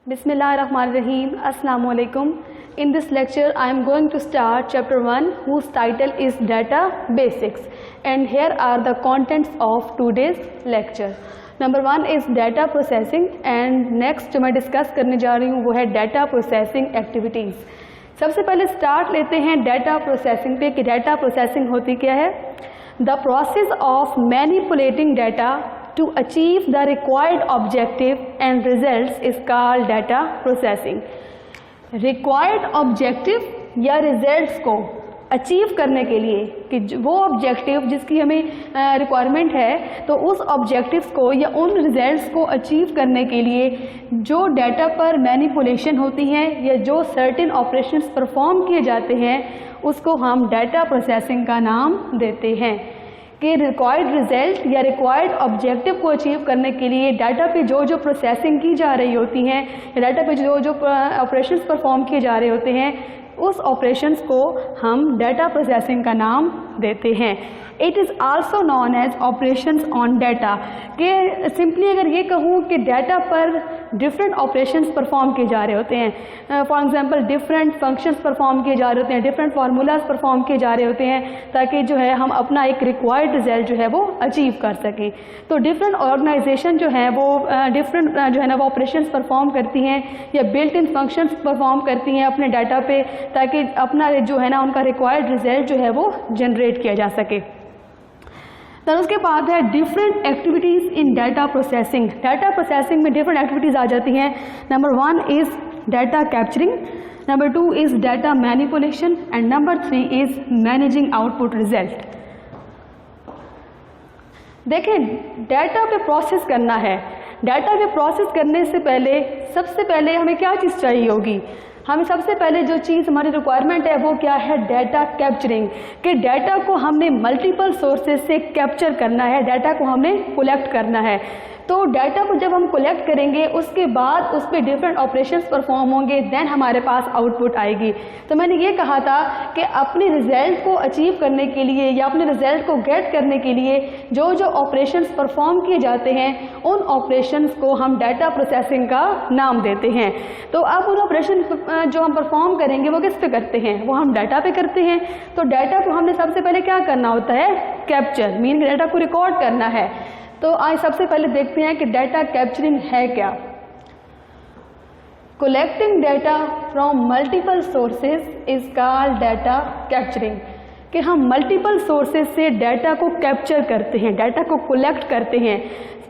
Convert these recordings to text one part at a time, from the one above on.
Bismillahirrahmanirrahim. Assalamu alaikum. In this lecture, I am going to start chapter 1, whose title is Data Basics. And here are the contents of today's lecture. Number 1 is data processing, and next जो मैं discuss करने जा रही हूँ वो है data processing activities. सबसे पहले स्टार्ट लेते हैं data processing पे कि data processing होती क्या है. The process of manipulating data to achieve the required objective and results is called data processing. Required objective या results को अचीव करने के लिए कि वो ऑब्जेक्टिव जिसकी हमें रिक्वायरमेंट है, तो उस ऑब्जेक्टिव्स को या उन रिजल्ट्स को अचीव करने के लिए जो डाटा पर मैनिपुलेशन होती है या जो सर्टेन ऑपरेशंस परफॉर्म किए जाते हैं उसको हम डाटा प्रोसेसिंग का नाम देते हैं. कि रिक्वायर्ड रिजल्ट या रिक्वायर्ड ऑब्जेक्टिव को अचीव करने के लिए डाटा पे जो जो प्रोसेसिंग की जा रही होती हैं या डाटा पे जो जो ऑपरेशंस परफॉर्म किए जा रहे होते हैं उस ऑपरेशंस को हम डाटा प्रोसेसिंग का नाम देते हैं. It is also known as operations on data. कि सिंपली अगर ये कहूँ कि डाटा पर डिफरेंट ऑपरेशंस परफॉर्म किए जा रहे होते हैं, for example different functions perform किए जा रहे होते हैं, डिफरेंट फार्मूलाज परफॉर्म किए जा रहे होते हैं ताकि जो है हम अपना एक रिक्वायर्ड रिजल्ट जो है वो अचीव कर सकें. तो डिफरेंट ऑर्गेनाइजेशन जो है वो डिफरेंट जो है ना वो ऑपरेशंस परफॉर्म करती हैं या बिल्ट इन फंक्शंस परफॉर्म करती हैं अपने डाटा पे ताकि अपना जो है ना उनका रिक्वायर्ड रिजल्ट जो है वो जनरेट किया जा सके. तो उसके बाद है डिफरेंट एक्टिविटीज़ इन डाटा प्रोसेसिंग. डाटा प्रोसेसिंग में डिफरेंट एक्टिविटीज़ आ जाती हैं. Number 1 is data capturing, number 2 is data manipulation and number 3 is managing output result. देखें, डाटा पे प्रोसेस करना है. डाटा पे प्रोसेस करने से पहले सबसे पहले हमें क्या चीज़ चाहिए होगी. हमें सबसे पहले जो चीज़ हमारी रिक्वायरमेंट है वो क्या है, डाटा कैप्चरिंग. कि डाटा को हमने मल्टीपल सोर्सेज से कैप्चर करना है, डाटा को हमने कलेक्ट करना है. तो डाटा को जब हम कलेक्ट करेंगे उसके बाद उस पर डिफरेंट ऑपरेशंस परफॉर्म होंगे, देन हमारे पास आउटपुट आएगी. तो मैंने ये कहा था कि अपने रिजल्ट को अचीव करने के लिए या अपने रिजल्ट को गेट करने के लिए जो जो ऑपरेशंस परफॉर्म किए जाते हैं उन ऑपरेशंस को हम डाटा प्रोसेसिंग का नाम देते हैं. तो अब उन ऑपरेशन जो हम परफॉर्म करेंगे वो किस पे करते हैं, वो हम डाटा पे करते हैं. तो डाटा को हमने सबसे पहले क्या करना होता है, कैप्चर, मीन डाटा को रिकॉर्ड करना है. तो आज सबसे पहले देखते हैं कि डाटा कैप्चरिंग है क्या. Collecting data from multiple sources is called data capturing. कि हम मल्टीपल सोर्सेज से डाटा को कैप्चर करते हैं, डाटा को कलेक्ट करते हैं.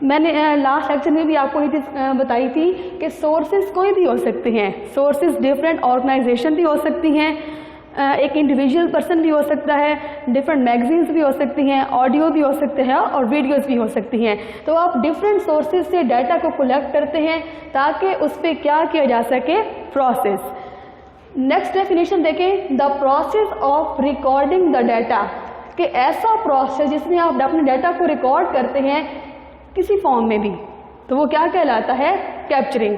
मैंने लास्ट लेक्चर में भी आपको ये चीज़ बताई थी कि सोर्सेज कोई भी हो सकते हैं. सोर्सेज डिफरेंट ऑर्गेनाइजेशन भी हो सकती हैं, एक इंडिविजुअल पर्सन भी हो सकता है, डिफरेंट मैगजीन्स भी हो सकती हैं, ऑडियो भी हो सकते हैं और वीडियोस भी हो सकती हैं. तो आप डिफरेंट सोर्सेज से डाटा को कलेक्ट करते हैं ताकि उस पर क्या किया जा सके, प्रोसेस. नेक्स्ट डेफिनेशन देखें, the process of recording the data. कि ऐसा प्रोसेस जिसमें आप अपने डाटा को रिकॉर्ड करते हैं किसी फॉर्म में भी, तो वो क्या कहलाता है, कैप्चरिंग.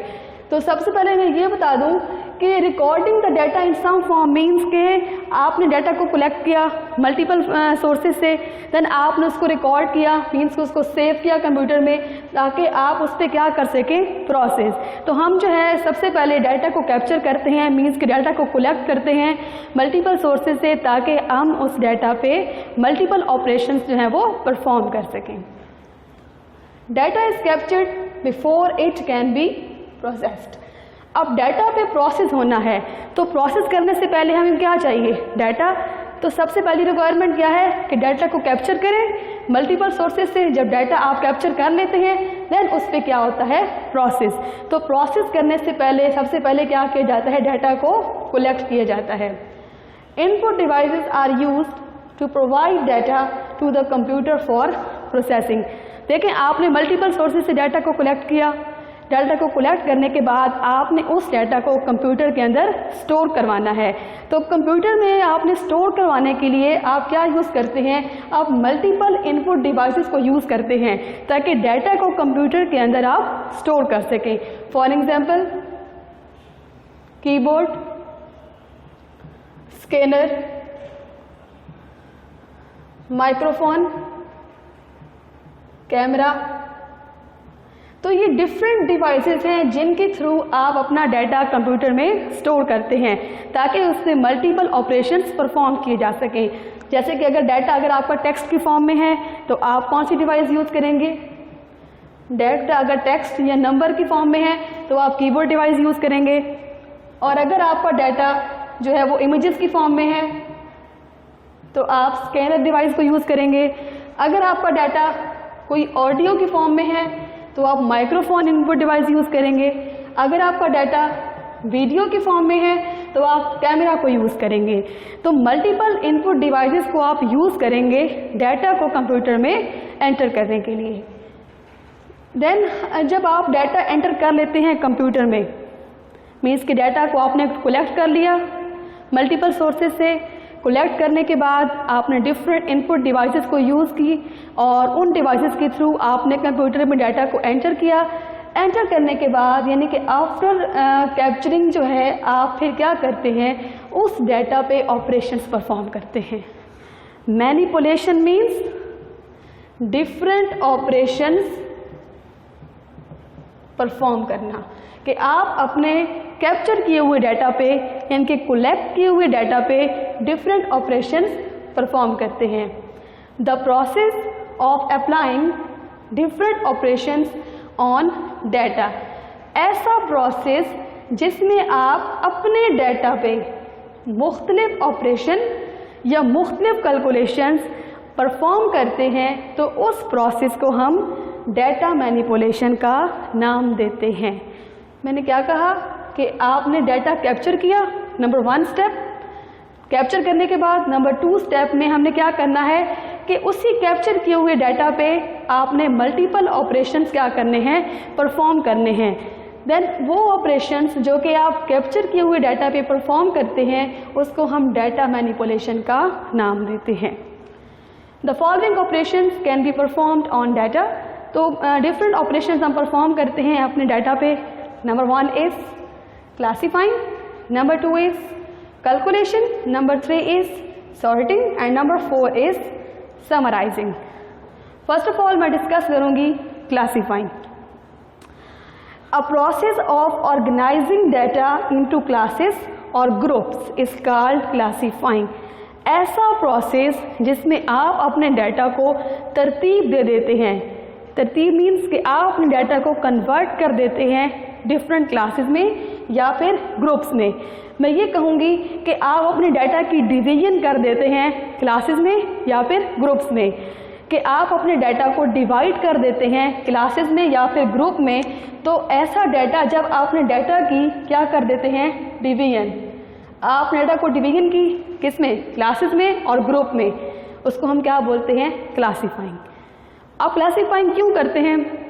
तो सबसे पहले मैं ये बता दूं कि recording the data in some form means के आपने डाटा को कलेक्ट किया मल्टीपल सोर्सेज से, देन आपने उसको रिकॉर्ड किया, मीन्स को उसको सेव किया कंप्यूटर में ताकि आप उस पर क्या कर सकें, प्रोसेस. तो हम जो है सबसे पहले डाटा को कैप्चर करते हैं, मीन्स के डाटा को कलेक्ट करते हैं मल्टीपल सोर्सेज से ताकि हम उस डाटा पे मल्टीपल ऑपरेशंस जो हैं वो परफॉर्म कर सकें. Data is captured before it can be processed. अब डाटा पे प्रोसेस होना है तो प्रोसेस करने से पहले हमें क्या चाहिए, डाटा. तो सबसे पहली रिक्वायरमेंट क्या है कि डाटा को कैप्चर करें मल्टीपल सोर्सेज से. जब डाटा आप कैप्चर कर लेते हैं देन उस पर क्या होता है, प्रोसेस. तो प्रोसेस करने से पहले सबसे पहले क्या किया जाता है, डाटा को कलेक्ट किया जाता है. Input devices are used to provide data to the computer for processing. देखें, आपने मल्टीपल सोर्सेज से डाटा को कलेक्ट किया, डाटा को कलेक्ट करने के बाद आपने उस डाटा को कंप्यूटर के अंदर स्टोर करवाना है. तो कंप्यूटर में आपने स्टोर करवाने के लिए आप क्या यूज़ करते हैं, आप मल्टीपल इनपुट डिवाइसेस को यूज़ करते हैं ताकि डाटा को कंप्यूटर के अंदर आप स्टोर कर सकें. For example keyboard, scanner, microphone, camera. तो ये डिफरेंट डिवाइसेस हैं जिनके थ्रू आप अपना डाटा कंप्यूटर में स्टोर करते हैं ताकि उससे मल्टीपल ऑपरेशंस परफॉर्म किए जा सकें। जैसे कि अगर डाटा अगर आपका टेक्स्ट की फॉर्म में है तो आप कौन सी डिवाइस यूज़ करेंगे? डाटा अगर टेक्स्ट या नंबर की फॉर्म में है तो आप कीबोर्ड डिवाइस यूज़ करेंगे, और अगर आपका डाटा जो है वो इमेजेस की फॉर्म में है तो आप स्कैनर डिवाइस को यूज़ करेंगे। अगर आपका डाटा कोई ऑडियो की फॉर्म में है तो आप माइक्रोफोन इनपुट डिवाइस यूज़ करेंगे। अगर आपका डाटा वीडियो की फॉर्म में है तो आप कैमरा को यूज़ करेंगे। तो मल्टीपल इनपुट डिवाइसेस को आप यूज़ करेंगे डाटा को कंप्यूटर में एंटर करने के लिए। देन जब आप डाटा एंटर कर लेते हैं कंप्यूटर में, मीन्स कि डाटा को आपने कलेक्ट कर लिया मल्टीपल सोर्सेज से, कलेक्ट करने के बाद आपने डिफरेंट इनपुट डिवाइसेस को यूज़ की और उन डिवाइसेस के थ्रू आपने कंप्यूटर में डाटा को एंटर किया। एंटर करने के बाद यानी कि आफ्टर कैप्चरिंग जो है आप फिर क्या करते हैं, उस डाटा पे ऑपरेशंस परफॉर्म करते हैं। Manipulation means different operations perform करना, कि आप अपने कैप्चर किए हुए डाटा पे यानी कि कलेक्ट किए हुए डाटा पे डिफरेंट ऑपरेशंस परफॉर्म करते हैं। The process of applying different operations on data, ऐसा प्रोसेस जिसमें आप अपने डाटा पे मुख्तलिफ ऑपरेशन या मुख्तलिफ कैलकुलेशंस परफॉर्म करते हैं, तो उस प्रोसेस को हम डाटा मैनिपुलेशन का नाम देते हैं। मैंने क्या कहा कि आपने डाटा कैप्चर किया, नंबर 1 स्टेप। कैप्चर करने के बाद नंबर 2 स्टेप में हमने क्या करना है कि उसी कैप्चर किए हुए डाटा पे आपने मल्टीपल ऑपरेशंस क्या करने हैं, परफॉर्म करने हैं। देन वो ऑपरेशंस जो कि आप कैप्चर किए हुए डाटा पे परफॉर्म करते हैं उसको हम डाटा मैनिपुलेशन का नाम देते हैं। The following operations can be performed on data, तो डिफरेंट ऑपरेशंस हम परफॉर्म करते हैं अपने डाटा पे। Number 1 is classifying, number 2 is calculation, number 3 is sorting and number 4 is summarising. First of all मैं डिस्कस करूंगी classifying. A process of organising data into classes और groups is called classifying. ऐसा process जिसमें आप अपने data को तरतीब दे देते हैं। तरतीब मीन्स कि आप अपने डाटा को कन्वर्ट कर देते हैं डिफरेंट क्लासेस में या फिर ग्रुप्स में। मैं ये कहूँगी कि आप अपने डाटा की डिवीजन कर देते हैं क्लासेस में या फिर ग्रुप्स में, कि आप अपने डाटा को डिवाइड कर देते हैं क्लासेस में या फिर ग्रुप में। तो ऐसा डाटा जब आपने डाटा की क्या कर देते हैं, डिवीजन, आपने डाटा को डिवीजन की किस में, क्लासेस में और ग्रुप में, उसको हम क्या बोलते हैं, क्लासीफाइंग। अब क्लासीफाइंग क्यों करते हैं?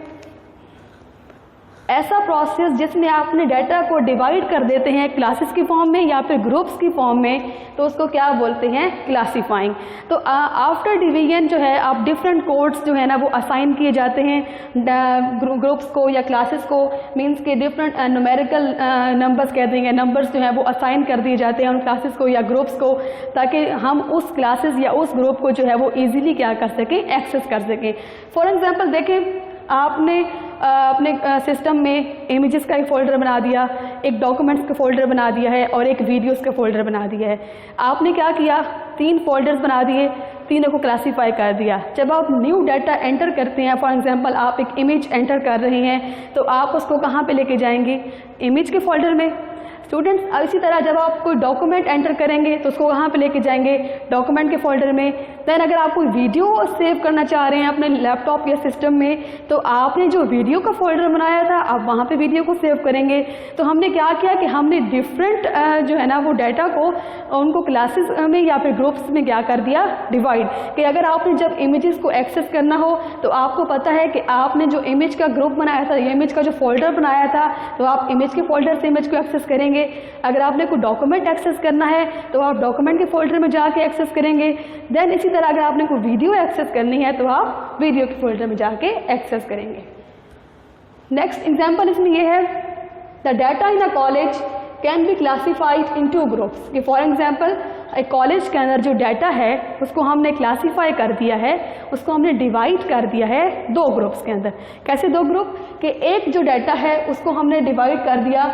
ऐसा प्रोसेस जिसमें आपने डाटा को डिवाइड कर देते हैं क्लासेस की फॉर्म में या फिर ग्रुप्स की फॉर्म में, तो उसको क्या बोलते हैं, क्लासीफाइंग। तो आफ्टर डिवीजन जो है आप डिफरेंट कोड्स जो है ना वो असाइन किए जाते हैं ग्रुप्स को या क्लासेस को, मींस के डिफरेंट न्यूमेरिकल नंबर्स कह देंगे, नंबर्स जो है वो असाइन कर दिए जाते हैं उन क्लासेस को या ग्रुप्स को, ताकि हम उस क्लासेस या उस ग्रुप को जो है वो ईजिली क्या कर सकें, एक्सेस कर सकें। फॉर एग्जाम्पल देखें, आपने अपने सिस्टम में इमेजेस का एक फ़ोल्डर बना दिया, एक डॉक्यूमेंट्स का फ़ोल्डर बना दिया है और एक वीडियोस का फ़ोल्डर बना दिया है। आपने क्या किया, 3 फोल्डर्स बना दिए, तीनों को क्लासीफाई कर दिया। जब आप न्यू डाटा एंटर करते हैं, फॉर एग्जांपल आप एक इमेज एंटर कर रहे हैं, तो आप उसको कहाँ पे लेके जाएंगे, इमेज के फ़ोल्डर में। स्टूडेंट्स, इसी तरह जब आप कोई डॉक्यूमेंट एंटर करेंगे तो उसको कहाँ पे लेके जाएंगे, डॉक्यूमेंट के फोल्डर में। देन अगर आप कोई वीडियो सेव करना चाह रहे हैं अपने लैपटॉप या सिस्टम में, तो आपने जो वीडियो का फोल्डर बनाया था आप वहाँ पे वीडियो को सेव करेंगे। तो हमने क्या किया कि हमने डिफरेंट जो है ना वो डाटा को उनको क्लासेस में या फिर ग्रुप्स में क्या कर दिया, डिवाइड। कि अगर आपने जब इमेजेस को एक्सेस करना हो तो आपको पता है कि आपने जो इमेज का ग्रुप बनाया था, इमेज का जो फोल्डर बनाया था, तो आप इमेज के फोल्डर से इमेज को एक्सेस करेंगे। अगर आपने कोई डॉक्यूमेंट एक्सेस करना है तो आप डॉक्यूमेंट के फोल्डर में जाके एक्सेस करेंगे। देन इसी तरह अगर आपने कोई वीडियो एक्सेस करनी है तो आप वीडियो के फोल्डर में जाके एक्सेस करेंगे। नेक्स्ट एग्जांपल इसमें यह है, the data in a college can be classified in 2 groups. कि फॉर एग्जांपल एक कॉलेज के अंदर जो डाटा है उसको हमने क्लासीफाई कर दिया है, उसको हमने डिवाइड कर दिया है 2 ग्रुप्स के अंदर। कैसे 2 ग्रुप? कि एक जो डाटा है उसको हमने डिवाइड कर दिया